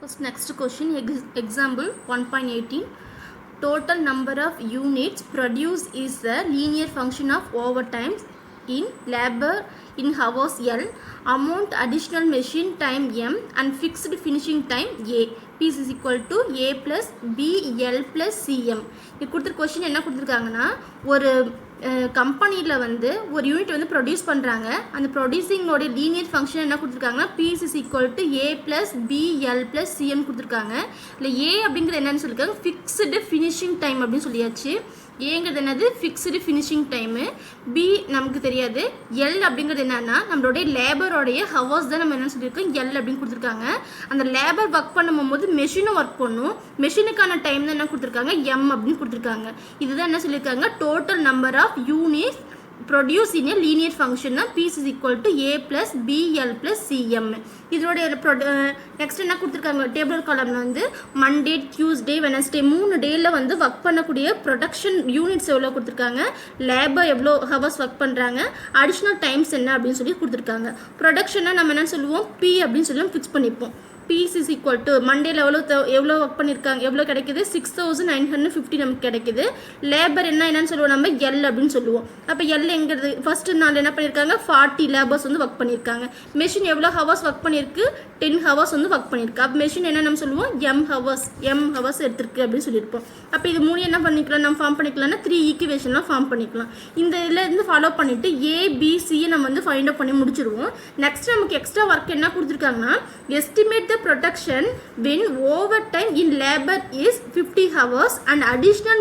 First, next question, example 1.18. Total number of units produced is the linear function of overtime in labor in hours L, amount additional machine time M, and fixed finishing time A. P is equal to A plus B L plus CM. இது கொடுத்துரு question என்ன கொடுத்துருக்காங்கன்னா, ஒரு கம்பெனியில் வந்து ஒரு unit வந்து produce பண்ணுறாங்க. அந்த ப்ரொடியூசிங்கோட லீனியர் ஃபங்க்ஷன் என்ன கொடுத்துருக்காங்கன்னா, P is equal to A plus B L plus CM கொடுத்துருக்காங்க. இல்லை A அப்படிங்கிறது என்னன்னு சொல்லியிருக்காங்க, ஃபிக்ஸ்டு ஃபினிஷிங் டைம் அப்படின்னு சொல்லியாச்சு. ஏங்கிறது என்னது, ஃபிக்ஸ்டு ஃபினிஷிங் டைமு. பி நமக்கு தெரியாது. எல் அப்படிங்கிறது என்னன்னா, நம்மளுடைய லேபரோடைய ஹவர்ஸ் தான் நம்ம என்ன சொல்லியிருக்கோம், எல் அப்படின்னு கொடுத்துருக்காங்க. அந்த லேபர் ஒர்க் பண்ணும்போது மெஷினும் ஒர்க் பண்ணும். மெஷினுக்கான டைம் தான் என்ன கொடுத்துருக்காங்க, எம் அப்படின்னு கொடுத்துருக்காங்க. இதுதான் என்ன சொல்லியிருக்காங்க, total number of units produce in a linear function P is equal to A plus BL plus CM. இதோடைய நெக்ஸ்ட் என்ன கொடுத்துருக்காங்க, டேபிள் காலம்ல வந்து மண்டே டியூஸ்டே வெனஸ்டே 3 டேயில் வந்து ஒர்க் பண்ணக்கூடிய ப்ரொடக்ஷன் யூனிட்ஸ் எவ்வளோ கொடுத்துருக்காங்க, லேபர் எவ்வளோ ஹவர்ஸ் ஒர்க் பண்ணுறாங்க, அடிஷ்னல் டைம்ஸ் என்ன அப்படின்னு சொல்லி கொடுத்துருக்காங்க. ப்ரொடக்ஷனை நம்ம என்ன சொல்லுவோம், P அப்படின்னு சொல்லி ஃபிக்ஸ் பண்ணிப்போம். P is equal to மண்டேல எவ்வளோ ஒர்க் பண்ணியிருக்காங்க, எவ்வளோ கிடைக்குது, 6950 நமக்கு கிடைக்குது. லேபர் என்னன்னு சொல்லுவோம், நம்ம எல் அப்படின்னு சொல்லுவோம். அப்போ எல் எங்கிறது, ஃபர்ஸ்ட் நாள் என்ன பண்ணியிருக்காங்க, 40 லேபர்ஸ் வந்து ஒர்க் பண்ணியிருக்காங்க. மெஷின் எவ்வளோ ஹவர்ஸ் ஒர்க் பண்ணியிருக்கு, 10 ஹவர்ஸ் வந்து ஒர்க் பண்ணியிருக்கு. அப்போ மெஷின் என்ன நம்ம சொல்லுவோம், எம் ஹவர்ஸ் எடுத்திருக்கு அப்படின்னு சொல்லியிருப்போம். அப்போ இது மூணு என்ன பண்ணிக்கலாம், நம்ம ஃபார்ம் பண்ணிக்கலாம்னா 3 ஈக்குவேஷன்லாம் ஃபார்ம் பண்ணிக்கலாம். இந்த இதில் இருந்து ஃபாலோ பண்ணிவிட்டு ஏபிசியை நம்ம வந்து ஃபைண்ட் அவுட் பண்ணி முடிச்சிடுவோம். நெக்ஸ்ட் நமக்கு எக்ஸ்ட்ரா ஒர்க் என்ன கொடுத்துருக்காங்கன்னா, estimate the production when overtime in labor is 50 hours and additional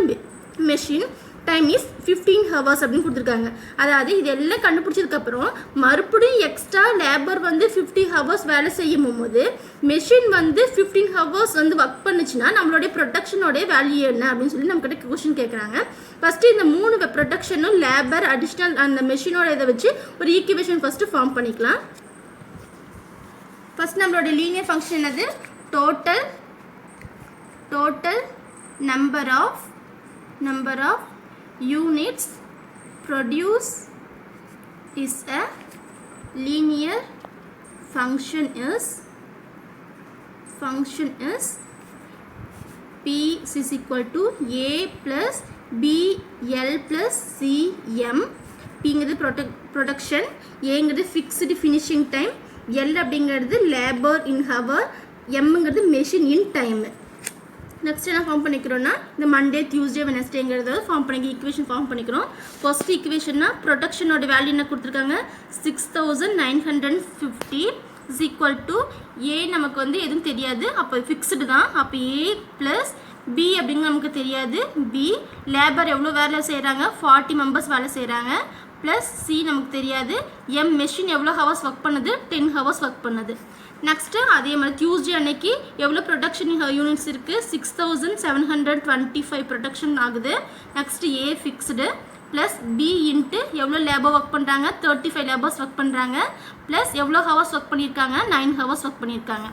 machine time is 15 hours அப்படின்னு கொடுத்துருக்காங்க. அதாவது இது எல்லாம் கண்டுபிடிச்சதுக்கப்புறம் மறுபடியும் எக்ஸ்ட்ரா லேபர் வந்து 50 hours வேலை செய்யும் போது மெஷின் வந்து 15 hours வந்து ஒர்க் பண்ணுச்சுன்னா நம்மளுடைய ப்ரொடக்ஷனோடைய வேல்யூ என்ன அப்படின்னு சொல்லி நம்ம கிட்ட கொஸ்டின் கேட்குறாங்க. ஃபஸ்ட்டு இந்த 3 ப்ரொடக்ஷனும் லேபர் அடிஷ்னல் அந்த மெஷினோட இதை வச்சு ஒரு ஈக்குவேஷன் ஃபஸ்ட்டு ஃபார்ம் பண்ணிக்கலாம். ஃபர்ஸ்ட் நம்மளோட லீனியர் ஃபங்க்ஷன் என்னது, total number of units produce is a linear function is P is equal to A plus BL plus CM. Pங்கிறது ப்ரொடக்ஷன், ஏங்கிறது ஃபிக்ஸ்டு ஃபினிஷிங் டைம், எல் அப்படிங்கிறது லேபர் இன் ஹவர், எம்ங்கிறது machine in time. Next என்ன form பண்ணிக்கிறோன்னா, இந்த Monday Tuesday வெனஸ்டேங்கிறத form பண்ணி equation form பண்ணிக்கிறோம். ஃபர்ஸ்ட் ஈக்குவேஷன்னா ப்ரொடக்ஷனோட வேல்யூ என்ன கொடுத்துருக்காங்க, 6950 இஸ் ஈக்குவல் டு ஏ நமக்கு வந்து எதுவும் தெரியாது, அப்போ ஃபிக்ஸ்டு தான். அப்போ ஏ ப்ளஸ் பி அப்படிங்கிற நமக்கு தெரியாது, பி லேபர் எவ்வளோ வேலை செய்கிறாங்க, 40 மெம்பர்ஸ் வேலை செய்கிறாங்க, ப்ளஸ் சி நமக்கு தெரியாது, எம் மெஷின் எவ்வளோ ஹவர்ஸ் ஒர்க் பண்ணுது, 10 ஹவர்ஸ் ஒர்க் பண்ணுது. நெக்ஸ்ட்டு அதே மாதிரி டியூஸ்டே அன்னைக்கு எவ்வளோ ப்ரொடக்ஷன் யூனிட்ஸ் இருக்குது, 6725 ப்ரொடக்ஷன் ஆகுது. Next a fixed plus b into எவ்வளோ லேபர் ஒர்க் பண்ணுறாங்க, 35 லேபர்ஸ் ஒர்க் பண்ணுறாங்க, ப்ளஸ் எவ்வளோ ஹவர்ஸ் ஒர்க் பண்ணியிருக்காங்க, 9 ஹவர்ஸ் ஒர்க் பண்ணியிருக்காங்க.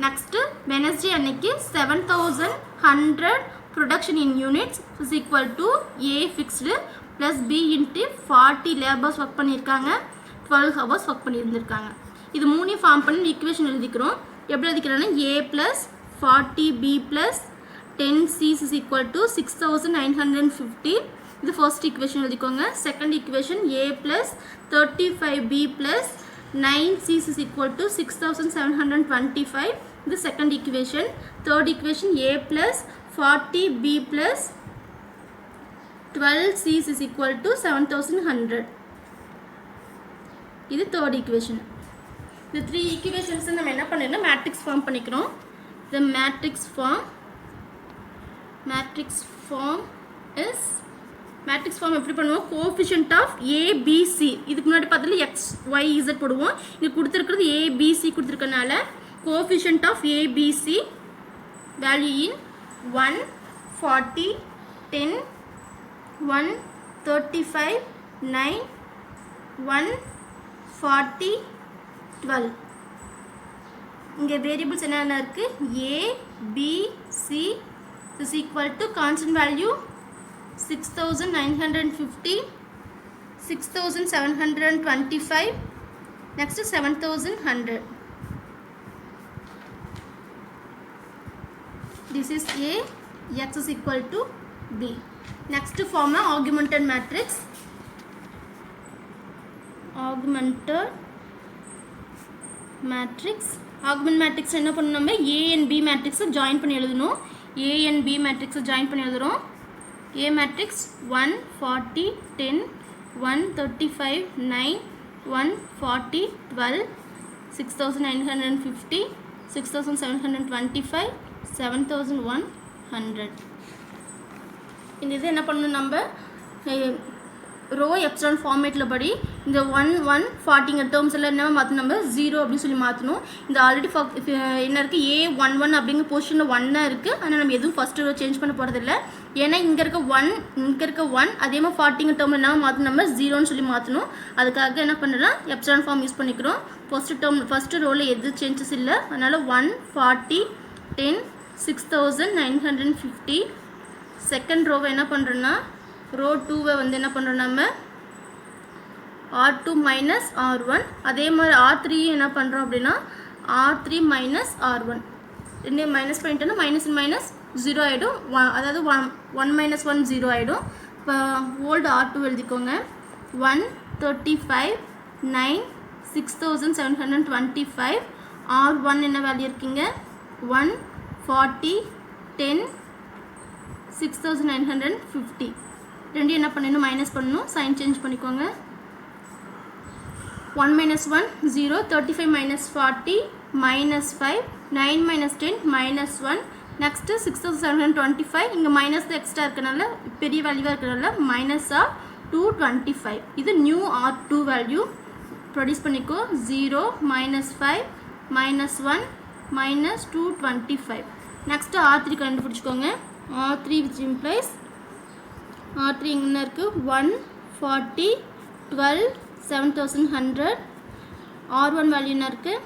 நெக்ஸ்ட்டு வெனஸ்டே அன்னைக்கு 7100 production in units is equal to a fixed plus b into 40 labours work பண்ணியிருக்காங்க, 12 hours work பண்ணியிருந்திருக்காங்க. இது மூணையும் ஃபார்ம் பண்ணி ஈக்குவேஷன் எழுதிக்கிறோம். எப்படி எழுதிக்கிறோன்னா, A plus 40 B plus 10 C is equal to 6950. இது ஃபர்ஸ்ட் ஈக்குவேஷன் எழுதிக்கோங்க. Second equation A plus 35 B plus 9 C is equal to 6725. இது second equation. Third equation A plus 40 B plus 12 C is equal to 7100. இது third equation. இந்த 3 equations நம்ம என்ன பண்ணிடணும், matrix form பண்ணிக்கிறோம். The matrix form எப்படி பண்ணுவோம், கோஎஃபிஷியன்ட் ஆஃப் ABC. இதுக்கு முன்னாடி பார்த்ததுல XYZ போடுவோம். இது கொடுத்துருக்கிறது ABC கொடுத்துருக்கனால coefficient of ABC value in 1, 40, 10, 1, 35, 9, 1, 40, 12. இங்கே வேரியபிள்ஸ் என்னென்ன இருக்குது, A, B, C is equal to constant value 6950, 6725, next 7100. this is A, x is equal to B. Next form a augmented matrix. Augmented matrix. Augmented matrix என்ன பண்ணனும் நம்ம A and B matrix join பண்ணி எழுதணும். A and B matrix join பண்ணி எழுதுறோம். A matrix 1 40 10 135 9 140 12 6950 6725 7100. இந்த இது என்ன பண்ணணும் நம்ம ரோ எப்சிலான் ஃபார்மேட்டில் படி இந்த 1 1 40 டேர்ம்ஸ் எல்லாம் என்ன மாற்றணும் நம்ம 0 அப்படின்னு சொல்லி மாற்றணும். இந்த ஆல்ரெடி என்ன இருக்குது A11 அப்படிங்கிற பொசிஷனில் 1 தான் இருக்குது. ஆனால் நம்ம எதுவும் ஃபஸ்ட்டு ரோ சேஞ்ச் பண்ண போகிறதில்ல. ஏன்னா இங்கே இருக்க 1 அதே மாதிரி 40 டேர்மில் என்ன மாற்றணும் நம்ம 0ன்னு சொல்லி மாற்றணும். அதுக்காக என்ன பண்ணுறோம் எப்சிலான் ஃபார்ம் யூஸ் பண்ணிக்கிறோம். ஃபஸ்ட்டு ரோவில் எது சேஞ்சஸ் இல்லை. அதனால் 140 10 6950. செகண்ட் ரோவை என்ன பண்ணுறோன்னா ரோ 2வை வந்து என்ன பண்ணுறோம் நம்ம R2 மைனஸ் R1. அதே மாதிரி R3 என்ன பண்ணுறோம் அப்படின்னா R3 மைனஸ் R1. ரெண்டு மைனஸ் பண்ணிட்டோன்னா மைனஸ் மைனஸ் 0 ஆகிடும். அதாவது 1 மைனஸ் 1 0 ஆகிடும். இப்போ ஓல்டு R2 எழுதிக்கோங்க. 135 9 6725. R1 என்ன வேல்யூ இருக்கீங்க 140 10 6950. ரெண்டு என்ன பண்ணணும் மைனஸ் பண்ணணும். சைன் சேஞ்ச் பண்ணிக்கோங்க. 1 minus 1 0 35 minus 40 minus 5 9 minus 10 minus 1. next 6725. இங்கே மைனஸ் எக்ஸ்ட்ரா இருக்கனால பெரிய வேல்யூவாக இருக்கனால மைனஸ் ஆஃப் 225. இது நியூ R2 வேல்யூ ப்ரொடியூஸ் பண்ணிக்கோ. 0 minus 5 minus 1 minus 225. next R3 கண்டுபிடிச்சிக்கோங்க. R3 which implies R3 என்ன இருக்குது 140 12 7100. R1 வேல்யூ என்ன இருக்குது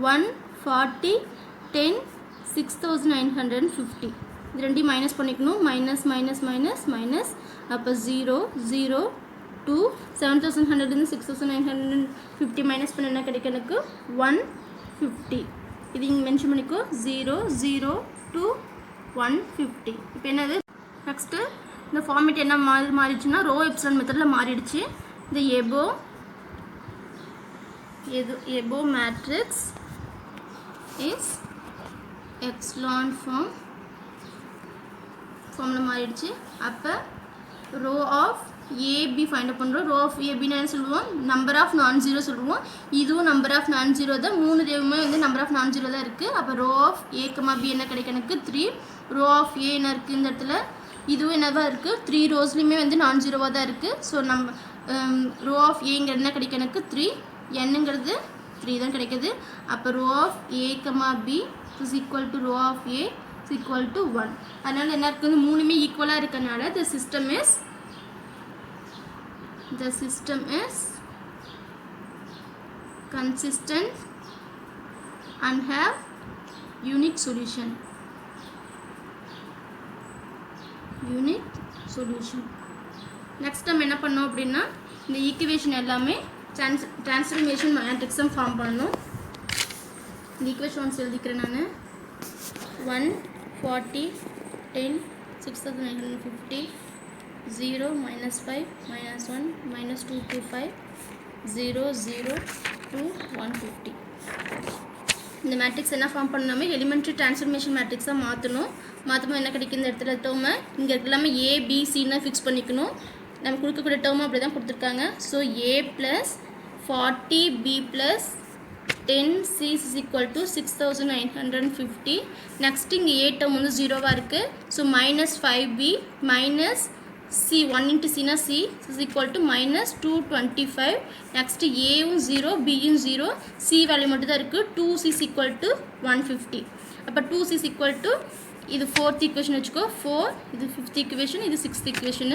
140 10 6950. இது ரெண்டையும் மைனஸ் பண்ணிக்கணும். Minus minus minus minus. அப்போ 0 0 2 7100 6950 மைனஸ் பண்ண என்ன கிடைக்கும் எனக்கு 150. இது இங்கே மென்ஷன் பண்ணிக்கோ. 0 0 2 150. இப்போ என்னது நெக்ஸ்ட்டு இந்த ஃபார்மேட் என்ன மாறிடுச்சுன்னா ரோ எப்சிலான் மெத்தடில் மாறிடுச்சு. இந்த above matrix is echelon formula மாறிடுச்சு. அப்போ row of AB find up பண்ணுறோம். ரோ ஆஃப் ஏபின்னு என்ன சொல்லுவோம் நம்பர் ஆஃப் நான் ஜீரோ சொல்லுவோம். இதுவும் நம்பர் ஆஃப் நான் ஜீரோ தான். 3 தேவுமே வந்து நம்பர் ஆஃப் நான் ஜீரோ தான் இருக்குது. அப்போ row of a comma b என்ன கிடைக்கும் எனக்கு 3. ரோ ஆஃப் ஏ என்ன இருக்குது இந்த இடத்துல இதுவும் என்னவா இருக்குது 3 ரோஸ்லையுமே வந்து நான் ஜீரோவாக தான் இருக்குது. ஸோ நம்ம ரோ ஆஃப் ஏங்கிறது என்ன கிடைக்கும் எனக்கு 3. என்னங்கிறது 3 தான் கிடைக்குது. அப்போ row of a comma b is equal to rho of a is equal to 1. அதனால் என்ன இருக்குது மூணுமே ஈக்குவலாக இருக்கனால the system is consistent and have unique solution. Next நம்ம என்ன பண்ணோம் அப்படின்னா இந்த ஈக்குவேஷன் எல்லாமே டிரான்ஸ்ஃபர்மேஷன் மேட்ரிக்ஸும் ஃபார்ம் பண்ணணும். இந்த ஈக்குவேஷன் ஒன்ஸ் எழுதிக்கிறேன் நான். 140 10 6950 0 minus 5 minus 1 minus 225 0 0 2 150. இந்த மேட்ரிக்ஸ் என்ன ஃபார்ம் பண்ணாமே எலிமெண்ட்ரி டிரான்ஸ்ஃபர்மேஷன் மேட்ரிக்ஸாக மாற்றணும். மாற்றும்போது என்ன கிடைக்கும் இந்த இடத்துல டேர்மை இங்கே எல்லாமே ஏபிசின்னு ஃபிக்ஸ் பண்ணிக்கணும். நம்ம கொடுக்கக்கூடிய டேர்மும் அப்படி தான் கொடுத்துருக்காங்க. So a plus 40 B plus 10 C is equal to 6950. Next இங்கே ஏ டேர்ம் வந்து ஜீரோவாக இருக்குது. So minus 5b minus c 1 into c na c is equal to minus 225. next a-வும் 0 b-யும் 0 c value மட்டும் தான் இருக்குது. 2c is equal to 150. அப்போ 2c is equal to இது 4th equation வச்சுக்கோ 4, இது 5th equation, இது 6th equation.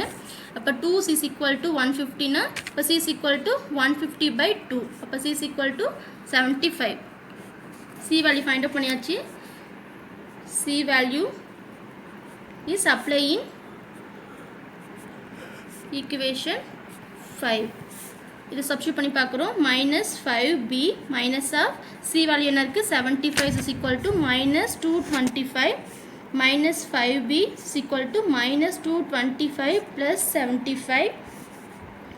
அப்போ 2c is equal to 150 னா அப்போ c is equal to 150 by 2. அப்போ c is equal to 75. c value find out பண்ணியாச்சு. c value is applying equation 5. இது சப்ஸ்டிட்யூட் பண்ணி பார்க்குறோம். minus 5b minus of c value என்ன இருக்குது 75 is equal to minus 225 minus 5b is equal to minus 225 plus 75.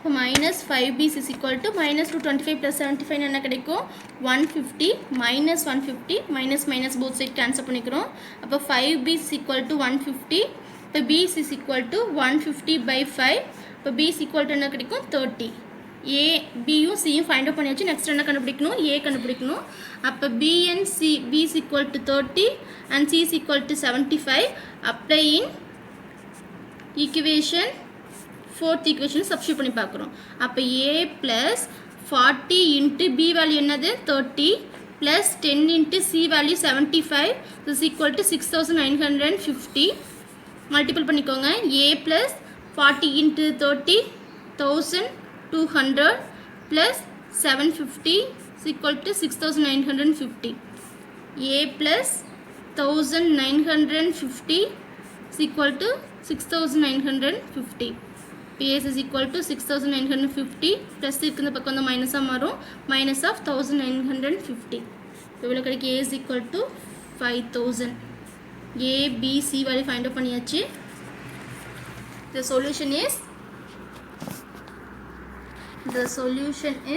So minus 5b is equal to minus 225 plus 75 என்ன கிடைக்கும் 150 minus 150 minus minus both side cancel பண்ணிக்கிறோம். அப்போ 5b is equal to 150. இப்போ b is equal to 150 by 5. இப்போ b is equal to என்ன கிடைக்கும் 30. a bயும் cயும் find out பண்ணியாச்சு. next என்ன கண்டுபிடிக்கணும் a கண்டுபிடிக்கணும். அப்போ b and c b is equal to 30 and c is equal to 75. apply in equation fourth equation substitute பண்ணி பார்க்குறோம். அப்போ a plus 40 into b value என்னது 30 plus 10 into c value 75 is equal to 6950. Multiple பண்ணிக்கோங்க. a plus 40 into 30 1200 plus 750 is equal to 6950. a plus 1950 is equal to 6950. PS is equal to 6950 plus இந்த பக்கம் வந்து மைனஸாக மாறும் minus of 1950. இவ்வளோ கிடைக்க A is equal to 5000. A, B, C value find out பண்ணியாச்சு. The solution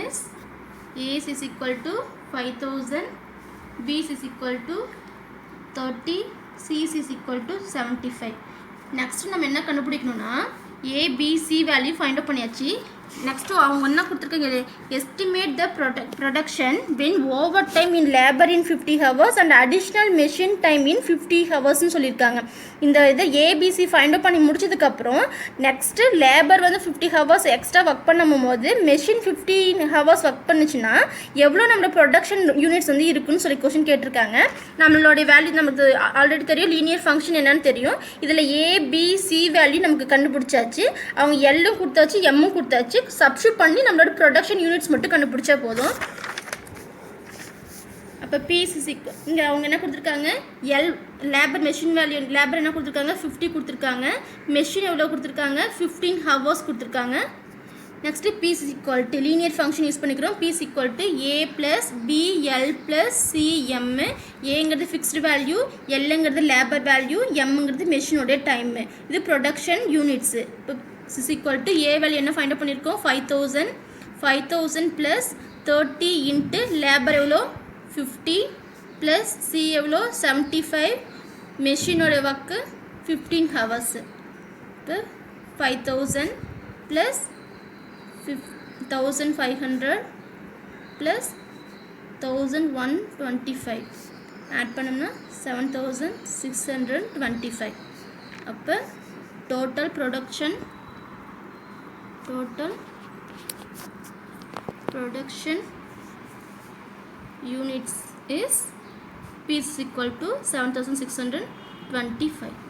is A is equal to 5000, B is equal to 30, C is equal to 75. Next நம்ம என்ன கண்டுபிடிக்கணும்னா A, B, C value find out பண்ணியாச்சு. Next அவங்க என்ன கொடுத்துருக்காங்க estimate the production when over time in labour in 50 hours and additional machine time in 50 ஹவர்ஸ்னு சொல்லியிருக்காங்க. இந்த இதை ஏபிசி ஃபைண்ட் அவுட் பண்ணி முடிச்சதுக்கப்புறம் நெக்ஸ்ட்டு லேபர் வந்து 50 ஹவர்ஸ் எக்ஸ்ட்ரா ஒர்க் பண்ணும் போது மெஷின் 15 ஹவர்ஸ் ஒர்க் பண்ணுச்சுன்னா எவ்வளோ நம்மளோட ப்ரொடக்ஷன் யூனிட்ஸ் வந்து இருக்குன்னு சொல்லி கொஸ்டின் கேட்டிருக்காங்க. நம்மளோட வேல்யூ நமக்கு ஆல்ரெடி தெரியும், லீனியர் ஃபங்க்ஷன் என்னன்னு தெரியும். இதில் ஏபிசி வேல்யூ நமக்கு கண்டுபிடிச்சாச்சு. அவங்க எல்லும் கொடுத்தாச்சு, எம்மும் கொடுத்தாச்சு. சப்ஸ்டிட்யூட் பண்ணி நம்மளோட ப்ரொடக்ஷன் யூனிட்ஸ் மட்டும் கண்டுபிடிச்சா போதும். அப்போ பிசிசிக்கு இங்கே அவங்க என்ன கொடுத்துருக்காங்க L labour machine value labour என்ன கொடுத்துருக்காங்க 50 கொடுத்துருக்காங்க. மெஷின் எவ்வளோ கொடுத்துருக்காங்க 15 ஹவர்ஸ் கொடுத்துருக்காங்க. Next P is equal to linear function use பண்ணிக்கிறோம். P is equal to A plus B L plus C M. ஏங்கிறது ஃபிக்ஸ்டு வேல்யூ, எல்லுங்கிறது லேபர் வேல்யூ, எம்ங்கிறது மெஷினோடைய டைமு. இது ப்ரொடக்ஷன் யூனிட்ஸு. இப்போ is equal to a value என்ன find out பண்ணியிருக்கோம் 5000 plus 30 into labor எவ்வளோ 50 plus c எவ்வளோ 75 மெஷினோட ஒர்க்கு 15 ஹவர்ஸ். இப்போ 5000 plus 1500 plus 1125 ஆட் பண்ணோம்னா 7625. அப்போ total production units is P is equal to 7625.